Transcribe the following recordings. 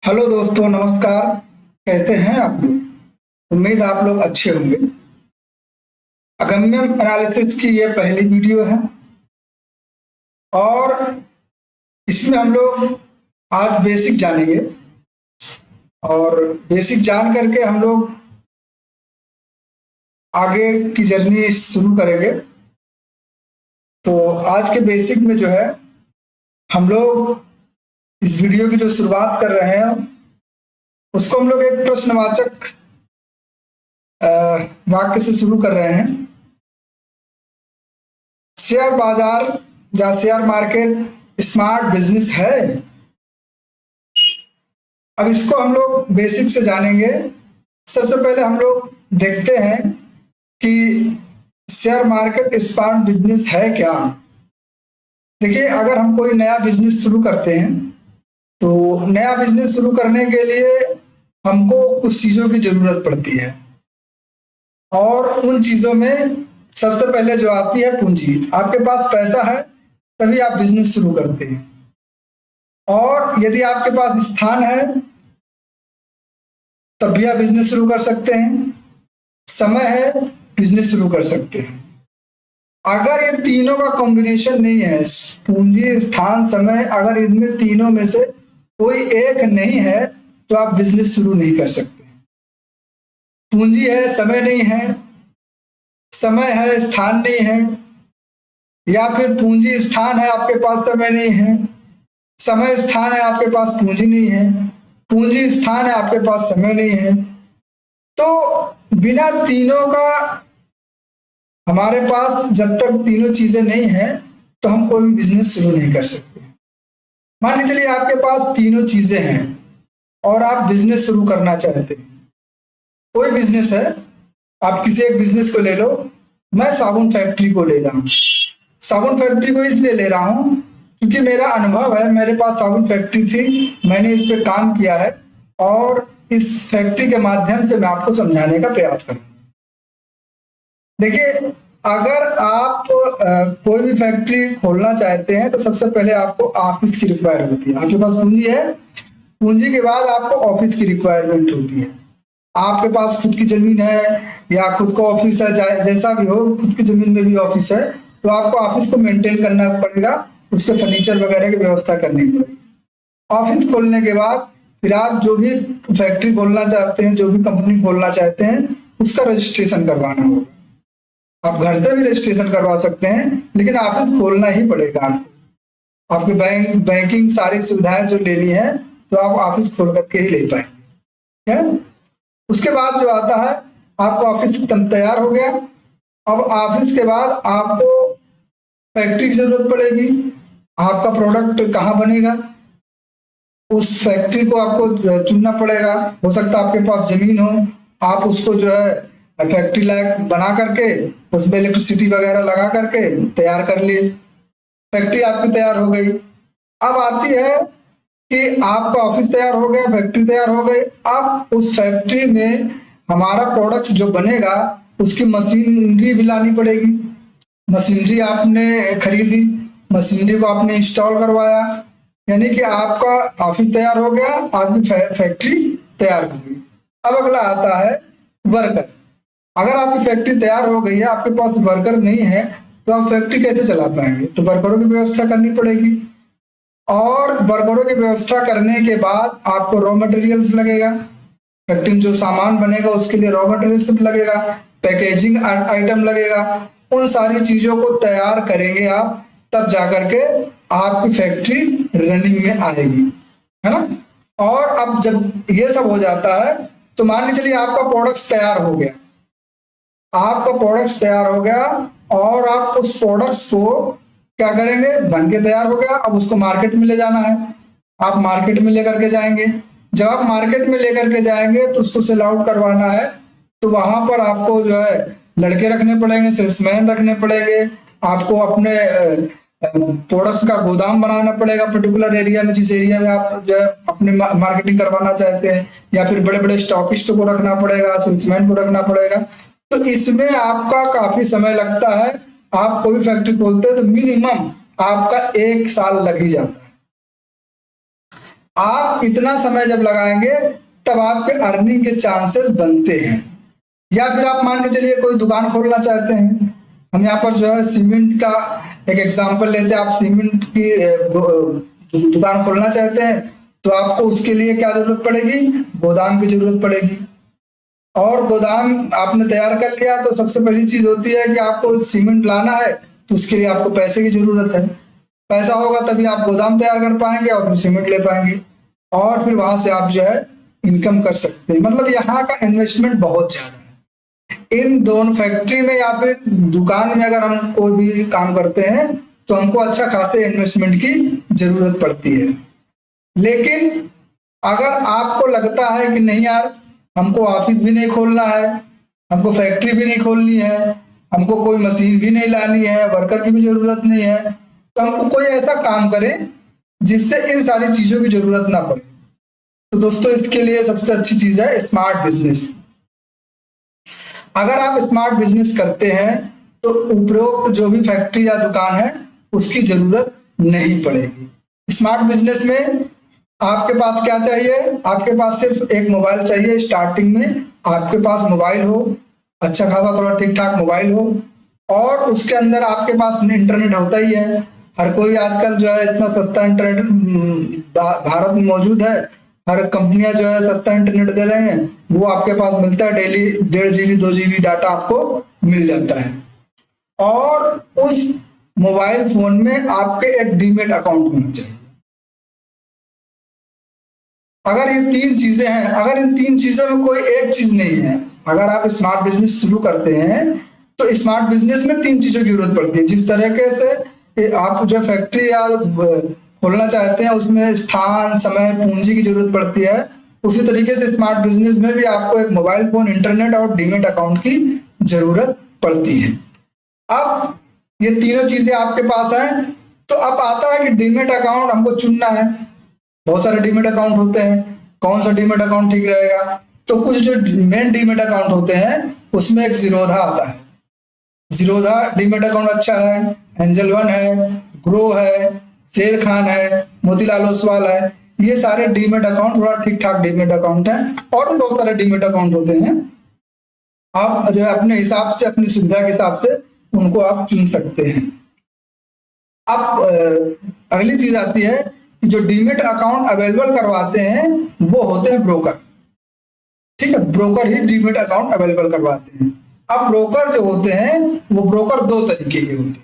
Hello दोस्तों, नमस्कार। कैसे हैं आप लोग? उम्मीद आप लोग अच्छे होंगे। अगम्यम एनालिसिस की ये पहली वीडियो है और इसमें हम लोग आज बेसिक जानेंगे और बेसिक जान करके हम लोग आगे की जर्नी शुरू करेंगे। तो आज के बेसिक में जो है हम लोग इस वीडियो की जो शुरुआत कर रहे हैं उसको हम लोग एक प्रश्नवाचक वाक्य से शुरू कर रहे हैं। शेयर बाजार या शेयर मार्केट स्मार्ट बिजनेस है। अब इसको हम लोग बेसिक से जानेंगे। सबसे पहले हम लोग देखते हैं कि शेयर मार्केट स्मार्ट बिजनेस है क्या। देखिए, अगर हम कोई नया बिजनेस शुरू करते हैं तो नया बिजनेस शुरू करने के लिए हमको कुछ चीज़ों की ज़रूरत पड़ती है और उन चीज़ों में सबसे पहले जो आती है पूंजी। आपके पास पैसा है तभी आप बिजनेस शुरू करते हैं, और यदि आपके पास स्थान है तब भी आप बिजनेस शुरू कर सकते हैं। समय है, बिजनेस शुरू कर सकते हैं। अगर ये तीनों का कॉम्बिनेशन नहीं है, पूंजी, स्थान, समय, अगर इनमें तीनों में से कोई एक नहीं है तो आप बिजनेस शुरू नहीं कर सकते। पूंजी है, समय नहीं है, समय है, स्थान नहीं है, या फिर पूंजी स्थान है, आपके पास समय नहीं है। समय स्थान है, आपके पास पूंजी नहीं है। पूंजी स्थान है, आपके पास समय नहीं है। तो बिना तीनों का हमारे पास जब तक तीनों चीजें नहीं है तो हम कोई भी बिजनेस शुरू नहीं कर सकते। मान लीजिए चलिए आपके पास तीनों चीजें हैं और आप बिजनेस शुरू करना चाहते हैं। कोई बिजनेस है, आप किसी एक बिजनेस को ले लो। मैं साबुन फैक्ट्री को ले रहा हूँ। साबुन फैक्ट्री को इसलिए ले रहा हूँ क्योंकि मेरा अनुभव है, मेरे पास साबुन फैक्ट्री थी, मैंने इस पे काम किया है और इस फैक्ट्री के माध्यम से मैं आपको समझाने का प्रयास करूँगा। देखिए, अगर आप कोई भी फैक्ट्री खोलना चाहते हैं तो सबसे पहले आपको ऑफिस की रिक्वायरमेंट होती है। आपके पास पूंजी है, पूंजी के बाद आपको ऑफिस की रिक्वायरमेंट होती है। आपके पास खुद की जमीन है या खुद का ऑफिस है, जैसा भी हो, खुद की जमीन में भी ऑफिस है तो आपको ऑफिस को मेंटेन करना पड़ेगा, उसके फर्नीचर वगैरह की व्यवस्था करनी पड़ेगी। ऑफिस खोलने के बाद फिर आप जो भी फैक्ट्री खोलना चाहते हैं, जो भी कंपनी खोलना चाहते हैं, उसका रजिस्ट्रेशन करवाना होगा। आप घर से भी रजिस्ट्रेशन करवा सकते हैं लेकिन ऑफिस खोलना ही पड़ेगा आपको। आपके बैंकिंग सारी सुविधाएं जो लेनी है तो आप ऑफिस खोल करके ही ले पाएंगे। उसके बाद जो आता है, आपका ऑफिस तैयार हो गया। अब ऑफिस के बाद आपको फैक्ट्री की जरूरत पड़ेगी। आपका प्रोडक्ट कहाँ बनेगा, उस फैक्ट्री को आपको चुनना पड़ेगा। हो सकता है आपके पास जमीन हो, आप उसको जो है फैक्ट्री लायक बना करके उसमें इलेक्ट्रिसिटी वगैरह लगा करके तैयार कर लिए। फैक्ट्री आपकी तैयार हो गई। अब आती है कि आपका ऑफिस तैयार हो गया, फैक्ट्री तैयार हो गई। अब उस फैक्ट्री में हमारा प्रोडक्ट जो बनेगा उसकी मशीनरी भी लानी पड़ेगी। मशीनरी आपने खरीदी, मशीनरी को आपने इंस्टॉल करवाया, यानी कि आपका ऑफिस तैयार हो गया, आपकी फैक्ट्री तैयार हो गई। अब अगला आता है वर्कर। अगर आपकी फैक्ट्री तैयार हो गई है, आपके पास वर्कर नहीं है तो आप फैक्ट्री कैसे चला पाएंगे? तो वर्करों की व्यवस्था करनी पड़ेगी, और वर्करों की व्यवस्था करने के बाद आपको रॉ मटेरियल्स लगेगा। फैक्ट्री में जो सामान बनेगा उसके लिए रॉ मटेरियल्स लगेगा, पैकेजिंग आइटम लगेगा। उन सारी चीजों को तैयार करेंगे आप, तब जाकर के आपकी फैक्ट्री रनिंग में आएगी, है ना। और अब जब ये सब हो जाता है तो मान लीजिए चलिए आपका प्रोडक्ट्स तैयार हो गया। आपका प्रोडक्ट्स तैयार हो गया और आप उस प्रोडक्ट्स को क्या करेंगे, बन के तैयार हो गया। अब उसको मार्केट में ले जाना है। आप मार्केट में लेकर के जाएंगे। जब आप मार्केट में लेकर के जाएंगे तो उसको सेल आउट करवाना है, तो वहां पर आपको जो है लड़के रखने पड़ेंगे, सेल्समैन रखने पड़ेंगे। आपको अपने प्रोडक्ट्स का गोदाम बनाना पड़ेगा पर्टिकुलर एरिया में, जिस एरिया में आप जो है अपने मार्केटिंग करवाना चाहते हैं, या फिर बड़े बड़े स्टॉकिस्ट को रखना पड़ेगा, सेल्समैन को रखना पड़ेगा। तो इसमें आपका काफी समय लगता है। आप कोई फैक्ट्री खोलते हैं तो मिनिमम आपका 1 साल लग ही जाता है। आप इतना समय जब लगाएंगे तब आपके अर्निंग के चांसेस बनते हैं। या फिर आप मान के चलिए कोई दुकान खोलना चाहते हैं, हम यहाँ पर जो है सीमेंट का एक एग्जांपल लेते हैं। आप सीमेंट की दुकान खोलना चाहते हैं तो आपको उसके लिए क्या जरूरत पड़ेगी, गोदाम की जरूरत पड़ेगी। और गोदाम आपने तैयार कर लिया तो सबसे पहली चीज होती है कि आपको सीमेंट लाना है, तो उसके लिए आपको पैसे की जरूरत है। पैसा होगा तभी आप गोदाम तैयार कर पाएंगे और फिर सीमेंट ले पाएंगे, और फिर वहां से आप जो है इनकम कर सकते हैं। मतलब यहाँ का इन्वेस्टमेंट बहुत ज्यादा है इन दोनों फैक्ट्री में या फिर दुकान में। अगर हम कोई भी काम करते हैं तो हमको अच्छा खासे इन्वेस्टमेंट की जरूरत पड़ती है। लेकिन अगर आपको लगता है कि नहीं यार, हमको ऑफिस भी नहीं खोलना है, हमको फैक्ट्री भी नहीं खोलनी है, हमको कोई मशीन भी नहीं लानी है, वर्कर की भी जरूरत नहीं है, तो हमको कोई ऐसा काम करें जिससे इन सारी चीजों की जरूरत ना पड़े। तो दोस्तों इसके लिए सबसे अच्छी चीज है स्मार्ट बिजनेस। अगर आप स्मार्ट बिजनेस करते हैं तो उपरोक्त जो भी फैक्ट्री या दुकान है उसकी जरूरत नहीं पड़ेगी। स्मार्ट बिजनेस में आपके पास क्या चाहिए, आपके पास सिर्फ एक मोबाइल चाहिए। स्टार्टिंग में आपके पास मोबाइल हो, अच्छा खासा थोड़ा ठीक ठाक मोबाइल हो, और उसके अंदर आपके पास इंटरनेट होता ही है। हर कोई आजकल जो है इतना सस्ता इंटरनेट भारत में मौजूद है। हर कंपनियां जो है सस्ता इंटरनेट दे रहे हैं, वो आपके पास मिलता है। डेली 1.5 GB 2 GB डाटा आपको मिल जाता है। और उस मोबाइल फोन में आपके एक डीमेट अकाउंट होना चाहिए। अगर ये 3 चीजें हैं, अगर इन 3 चीजों में कोई एक चीज नहीं है, अगर आप स्मार्ट बिजनेस शुरू करते हैं तो स्मार्ट बिजनेस में 3 चीजों की जरूरत पड़ती है। जिस तरीके से आप जो फैक्ट्री या खोलना चाहते हैं उसमें स्थान, समय, पूंजी की जरूरत पड़ती है, उसी तरीके से स्मार्ट बिजनेस में भी आपको एक मोबाइल फोन, इंटरनेट और डीमेट अकाउंट की जरूरत पड़ती है। अब ये तीनों चीजें आपके पास हैं तो अब आता है कि डीमेट अकाउंट हमको चुनना है। बहुत सारे डीमेट अकाउंट होते हैं, कौन सा डीमेट अकाउंट ठीक रहेगा? तो कुछ जो मेन डीमेट अकाउंट होते हैं उसमें एक जीरोधा आता है। जीरोधा डीमेट अकाउंट अच्छा है, एंजल वन है, ग्रो है, शेर खान है, मोतीलाल ओसवाल है। ये सारे डीमेट अकाउंट थोड़ा ठीक ठाक डीमेट अकाउंट है। और भी बहुत सारे डीमेट अकाउंट होते हैं, आप जो है अपने हिसाब से, अपनी सुविधा के हिसाब से उनको आप चुन सकते हैं। अब अगली चीज आती है कि जो डीमेट अकाउंट अवेलेबल करवाते हैं वो होते हैं ब्रोकर। ठीक है, ब्रोकर ही डीमेट अकाउंट अवेलेबल करवाते हैं। अब ब्रोकर जो होते हैं वो ब्रोकर 2 तरीके के होते हैं।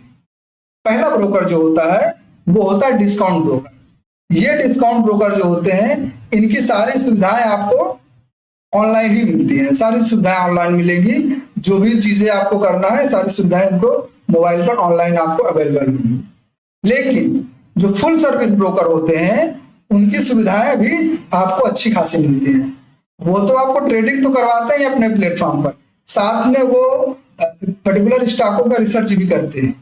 पहला ब्रोकर जो होता है वो होता है डिस्काउंट ब्रोकर। ये डिस्काउंट ब्रोकर जो होते हैं इनकी सारी सुविधाएं आपको ऑनलाइन ही मिलती हैं। सारी सुविधाएं ऑनलाइन मिलेंगी, जो भी चीजें आपको करना है सारी सुविधाएं इनको मोबाइल पर ऑनलाइन आपको अवेलेबल होंगी। लेकिन जो फुल सर्विस ब्रोकर होते हैं उनकी सुविधाएं भी आपको अच्छी खासी मिलती हैं। वो तो आपको ट्रेडिंग तो करवाते हैं अपने प्लेटफॉर्म पर, साथ में वो पर्टिकुलर स्टॉकों का रिसर्च भी करते हैं,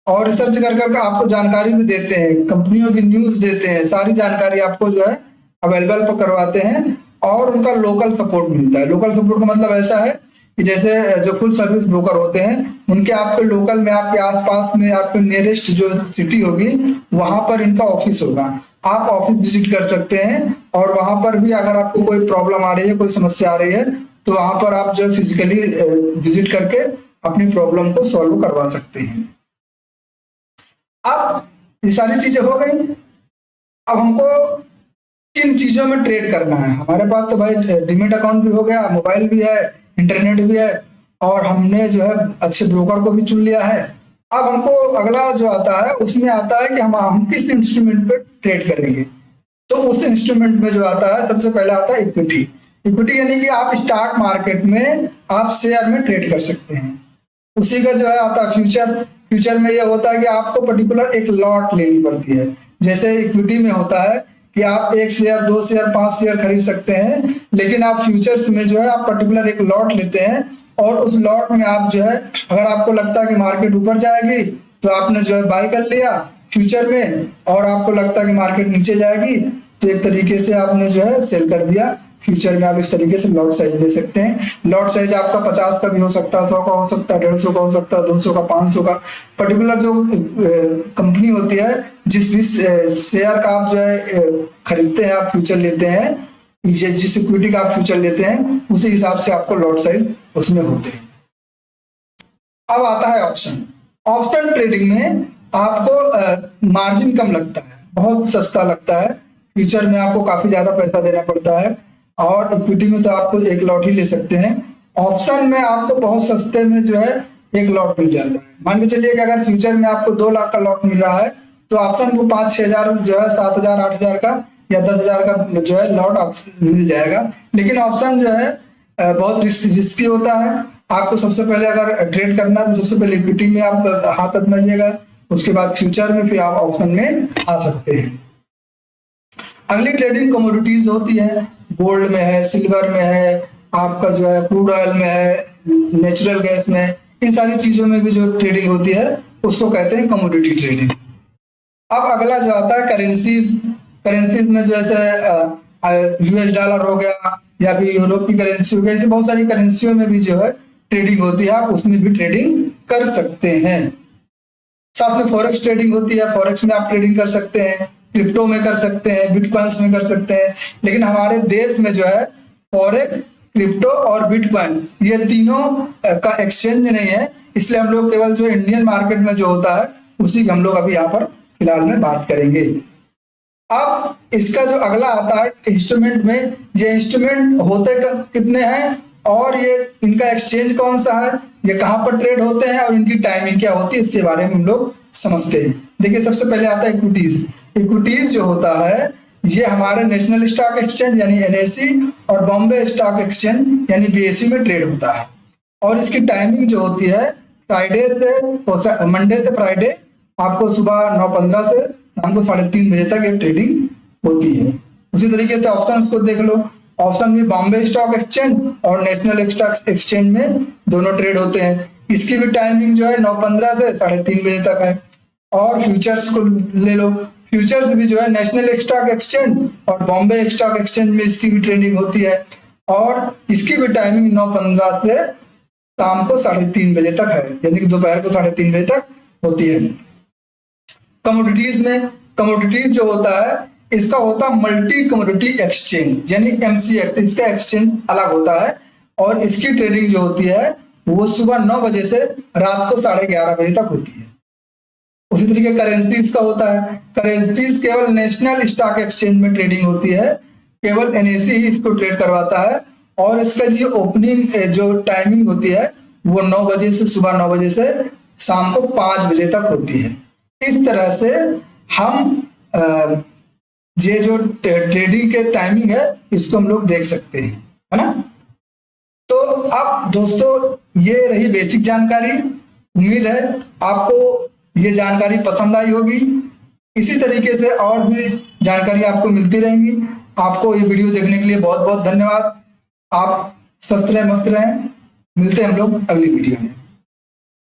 और रिसर्च कर करके आपको जानकारी भी देते हैं, कंपनियों की न्यूज देते हैं, सारी जानकारी आपको जो है अवेलेबल पर करवाते हैं। और उनका लोकल सपोर्ट मिलता है। लोकल सपोर्ट का मतलब ऐसा है कि जैसे जो फुल सर्विस ब्रोकर होते हैं उनके आपके लोकल में, आपके आसपास में, आपके नियरेस्ट जो सिटी होगी वहां पर इनका ऑफिस होगा। आप ऑफिस विजिट कर सकते हैं, और वहां पर भी अगर आपको कोई प्रॉब्लम आ रही है, कोई समस्या आ रही है, तो वहां पर आप जो फिजिकली विजिट करके अपनी प्रॉब्लम को सॉल्व करवा सकते हैं। अब ये सारी चीजें हो गई। अब हमको किन चीजों में ट्रेड करना है? हमारे पास तो भाई डीमेट अकाउंट भी हो गया, मोबाइल भी है, इंटरनेट भी है, और हमने जो है अच्छे ब्रोकर को भी चुन लिया है। अब हमको अगला जो आता है उसमें आता है कि हम किस इंस्ट्रूमेंट पे ट्रेड करेंगे। तो उस इंस्ट्रूमेंट में जो आता है सबसे पहले आता है इक्विटी। इक्विटी यानी कि आप स्टॉक मार्केट में आप शेयर में ट्रेड कर सकते हैं। उसी का जो है आता है फ्यूचर। फ्यूचर में यह होता है कि आपको पर्टिकुलर एक लॉट लेनी पड़ती है। जैसे इक्विटी में होता है कि आप 1 शेयर, 2 शेयर, 5 शेयर खरीद सकते हैं, लेकिन आप फ्यूचर्स में जो है आप पर्टिकुलर एक लॉट लेते हैं, और उस लॉट में आप जो है अगर आपको लगता है कि मार्केट ऊपर जाएगी तो आपने जो है बाय कर लिया फ्यूचर में, और आपको लगता है कि मार्केट नीचे जाएगी तो एक तरीके से आपने जो है सेल कर दिया फ्यूचर में आप इस तरीके से लॉट साइज ले सकते हैं। लॉट साइज आपका 50 का भी हो सकता है, 100 का हो सकता है, 150 का हो सकता है, 200 का, 500 का। पर्टिकुलर जो कंपनी होती है, जिस भी शेयर का आप जो है खरीदते हैं, आप फ्यूचर लेते हैं, जिस इक्विटी का आप फ्यूचर लेते हैं, उसी हिसाब से आपको लॉट साइज उसमें होते हैं। अब आता है ऑप्शन। ऑप्शन ट्रेडिंग में आपको मार्जिन कम लगता है, बहुत सस्ता लगता है। फ्यूचर में आपको काफी ज्यादा पैसा देना पड़ता है, और इक्विटी में तो आपको एक लॉट ही ले सकते हैं। ऑप्शन में आपको बहुत सस्ते में जो है एक लॉट मिल जाता है। मान के चलिए कि अगर फ्यूचर में आपको 2 लाख का लॉट मिल रहा है, तो ऑप्शन को 5-6 हजार जो है, 7 हजार, 8 हजार का या 10 हजार का जो है लॉट मिल जाएगा। लेकिन ऑप्शन जो है बहुत रिस्की होता है। आपको सबसे पहले अगर ट्रेड करना है तो सबसे पहले इक्विटी में आप हाथ आजमाइएगा, उसके बाद फ्यूचर में, फिर आप ऑप्शन में आ सकते हैं। अगली ट्रेडिंग कमोडिटीज होती है, गोल्ड में है, सिल्वर में है, आपका जो है क्रूड ऑयल में है, नेचुरल गैस में, इन सारी चीजों में भी जो ट्रेडिंग होती है उसको कहते हैं कमोडिटी ट्रेडिंग। अब अगला जो आता है करेंसीज। करेंसीज में जैसे यूएस डॉलर हो गया या फिर यूरोप की करेंसी हो गया, ऐसी बहुत सारी करेंसियों में भी जो है ट्रेडिंग होती है, आप उसमें भी ट्रेडिंग कर सकते हैं। साथ में फॉरेक्स ट्रेडिंग होती है, फॉरेक्स में आप ट्रेडिंग कर सकते हैं, क्रिप्टो में कर सकते हैं, बिटकॉइंस में कर सकते हैं। लेकिन हमारे देश में जो है फॉरेक्स, क्रिप्टो और बिटकॉइन, ये तीनों का एक्सचेंज नहीं है, इसलिए हम लोग केवल जो इंडियन मार्केट में जो होता है उसी की हम लोग अभी यहाँ पर फिलहाल में बात करेंगे। अब इसका जो अगला आता है इंस्ट्रूमेंट में, ये इंस्ट्रूमेंट होते कितने हैं और ये इनका एक्सचेंज कौन सा है, ये कहाँ पर ट्रेड होते हैं और इनकी टाइमिंग क्या होती है, इसके बारे में हम लोग समझते हैं। देखिए, सबसे पहले आता है इक्विटीज। इक्विटीज जो होता है ये हमारे नेशनल स्टॉक एक्सचेंज यानी एनएसई और बॉम्बे स्टॉक एक्सचेंज यानी बीएसई में ट्रेड होता है। और इसकी टाइमिंग जो होती है मंडे से फ्राइडे, आपको सुबह 9:15 से शाम को 3:30 बजे तक ये ट्रेडिंग होती है। उसी तरीके से ऑप्शन को देख लो, ऑप्शन में बॉम्बे स्टॉक एक्सचेंज और नेशनल स्टॉक एक्सचेंज में दोनों ट्रेड होते हैं। इसकी भी टाइमिंग जो है 9:15 से 3:30 बजे तक है। और फ्यूचर्स को ले लो, फ्यूचर्स भी जो है नेशनल स्टॉक एक्सचेंज और बॉम्बे स्टॉक एक्सचेंज में इसकी भी ट्रेडिंग होती है, और इसकी भी टाइमिंग 9:15 से शाम को 3:30 बजे तक है, यानी कि दोपहर को 3:30 बजे तक होती है। कमोडिटीज में, कमोडिटीज जो होता है इसका होता है मल्टी कमोडिटी एक्सचेंज यानी एमसीएक्स, इसका एक्सचेंज अलग होता है, और इसकी ट्रेडिंग जो होती है वो सुबह 9 बजे से रात को 11:30 बजे तक होती है। उसी तरीके करेंसीज का होता है, करेंसीज केवल नेशनल स्टॉक एक्सचेंज में ट्रेडिंग होती है, केवल एनएसई ही इसको ट्रेड करवाता है, और इसका जो ओपनिंग जो टाइमिंग होती है वो 9 बजे से, सुबह 9 बजे से शाम को 5 बजे तक होती है। इस तरह से हम ये जो ट्रेडिंग के टाइमिंग है इसको हम लोग देख सकते हैं, है ना। तो अब दोस्तों ये रही बेसिक जानकारी। उम्मीद है आपको ये जानकारी पसंद आई होगी। इसी तरीके से और भी जानकारी आपको मिलती रहेंगी। आपको ये वीडियो देखने के लिए बहुत बहुत धन्यवाद। आप स्वस्थ रहें, मस्त रहें। मिलते हैं हम लोग अगली वीडियो में।